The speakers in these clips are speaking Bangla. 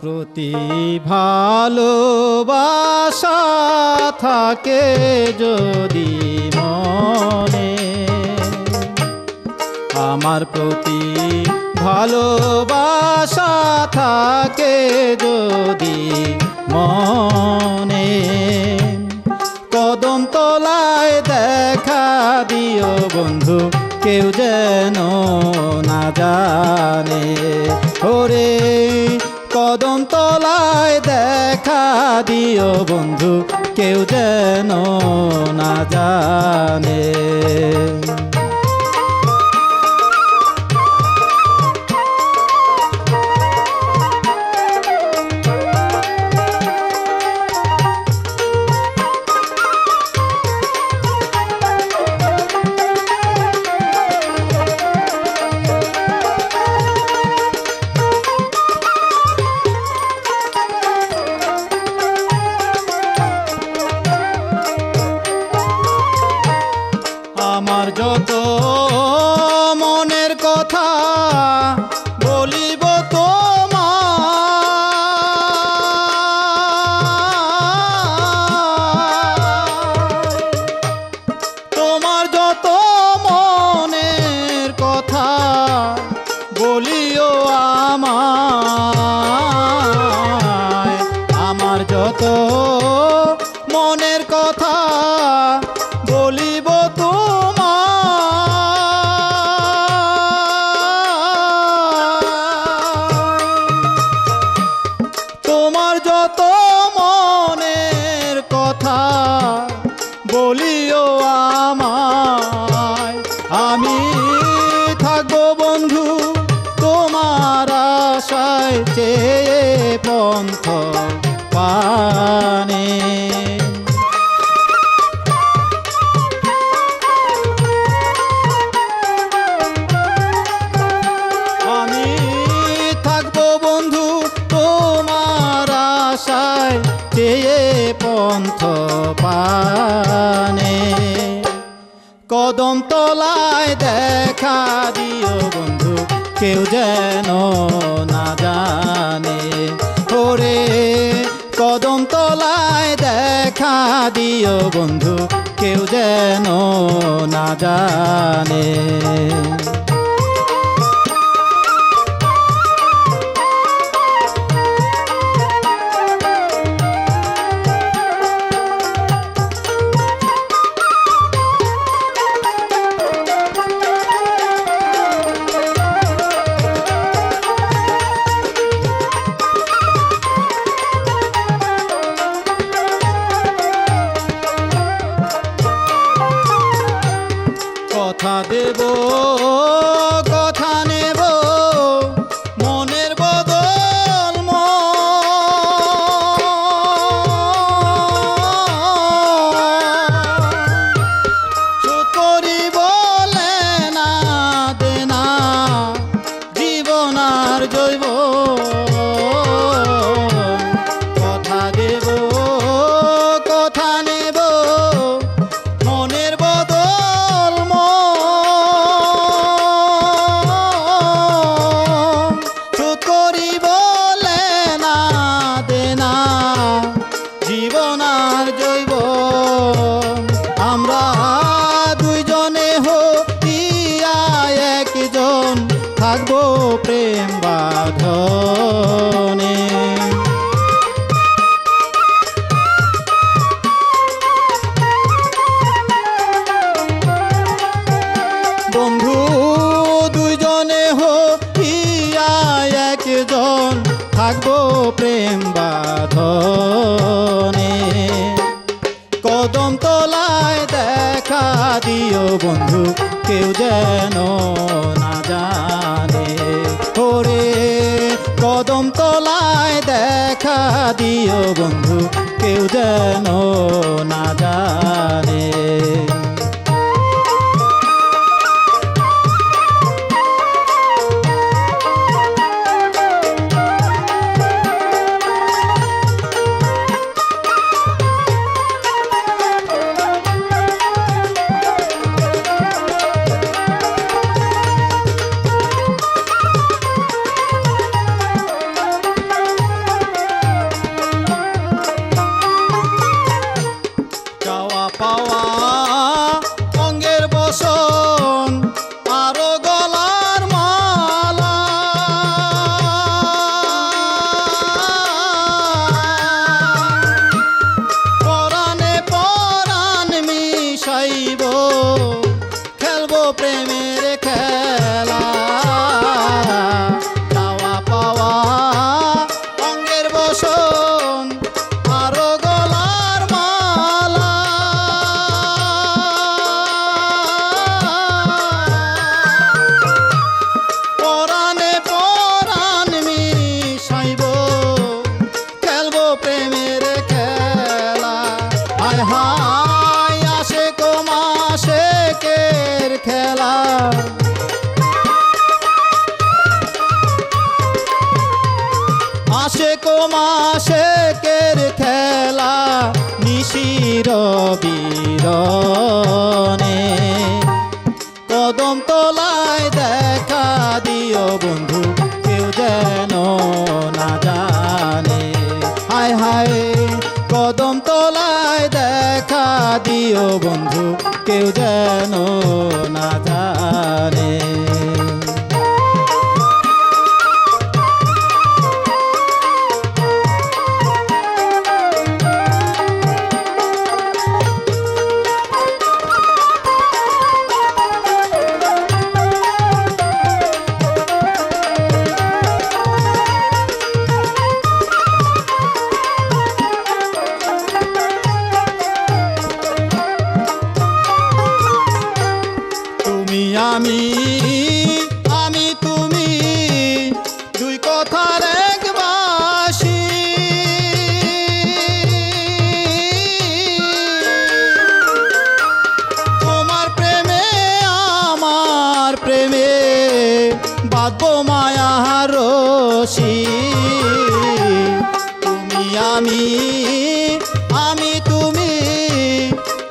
প্রতি ভালোবাসা থাকে যদি মনে, আমার প্রতি ভালোবাসা থাকে যদি মনে, কদম তলায় দেখা দিও বন্ধু, কেউ যেন না জানে। ওরে কদম তলায় দেখা দিও বন্ধু, কেউ যেন না জানে। আমার যত মনের কথা বলিব তোমার যত মনের কথা বলিও আমায়, আমার যত মনের কথা বলিব তোমার যত মনের কথা বলিও আমায়। আমি থাকবো বন্ধু তোমার আশায় চেয়ে পন্থ পানে। আমি থাকবো বন্ধু তোমার আশায় চেয়ে পন্থ পানে, কদম তলায় দেখা দিও বন্ধু, কেউ যেন না জানে। ওরে কদম তলায় দেখা দিও বন্ধু, কেউ যেন না জানে। কথা দেব কথা নেব মনের বদল শোধ করি বলে না দেনা জীবন আর জৈব। কথা দেব কথা নেব মনের বদল শোধ করি বলে না দেনা জীবন আর জৈব। আমরা দুইজনে হইয়া একজন থাকবো প্রেম বাঁধনে। বন্ধু দুইজনে হইয়া একজন থাকবো প্রেম বাঁধনে, কদম তলায় দেখা দিও বন্ধু, কেউ যেন না জানে। ওরে কদম তলায় দেখা দিও বন্ধু, কেউ যেন না জানে। পাওয়া অঙ্গের বসন আরো গলার মালা পরাণে পরাণ মিশাইব খেলবো প্রেমের খেলা চাওয়া পাওয়া অঙ্গের বসন আরো গলার মালা পরাণে পরাণ মিশাইব খেলবো প্রেমের খেলা হায় হায় আশেক মাশেকের খেলা আশেক মাশেকের খেলা নিশির বিরনে কদম তলায় দেখা দিও বন্ধু কেউ যেন না জানে হায় হায় কদম তলায় দেখা দিও বন্ধু কেউ যেন না জানে আমি আমি তুমি দুই কথার এক বাসি তোমার প্রেমে আমার প্রেমে বাঁধবো মায়ার রশি তুমি আমি তুমি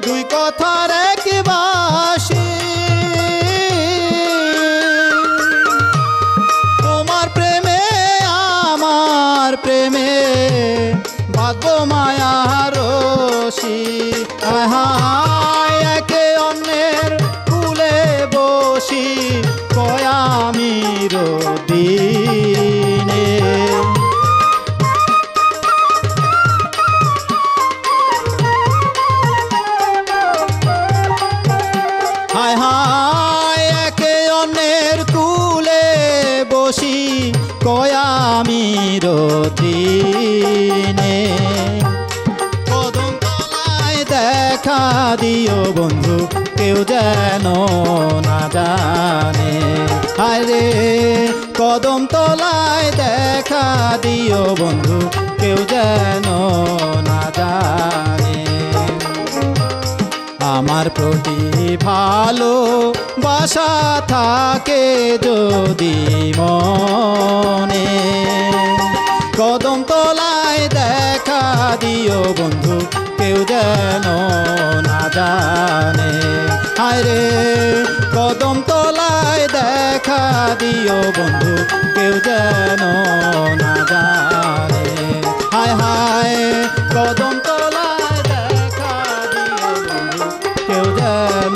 দুই কথার এক বাসি প্রেমে ভাগ্য মায়ার রশি হায় একে অন্যের কুলে বসি কয়ামির দিনে হায় হায় একে অন্যের কুলে বসি কয়ামির দিনে কদম তলায় দেখা দিও বন্ধু কেউ যেন না জানে হায় রে কদম তলায় দেখা দিও বন্ধু কেউ যেন না জানে আমার প্রতি ভালো বাসা থাকে যদি মনে কদম তলায় দেখা দিও বন্ধু কেউ যেন না জানে হায় রে কদম তলায় দেখা দিও বন্ধু কেউ যেন না জানে হায় হায় কদম তলায় দেখা দিও বন্ধু কেউ যেন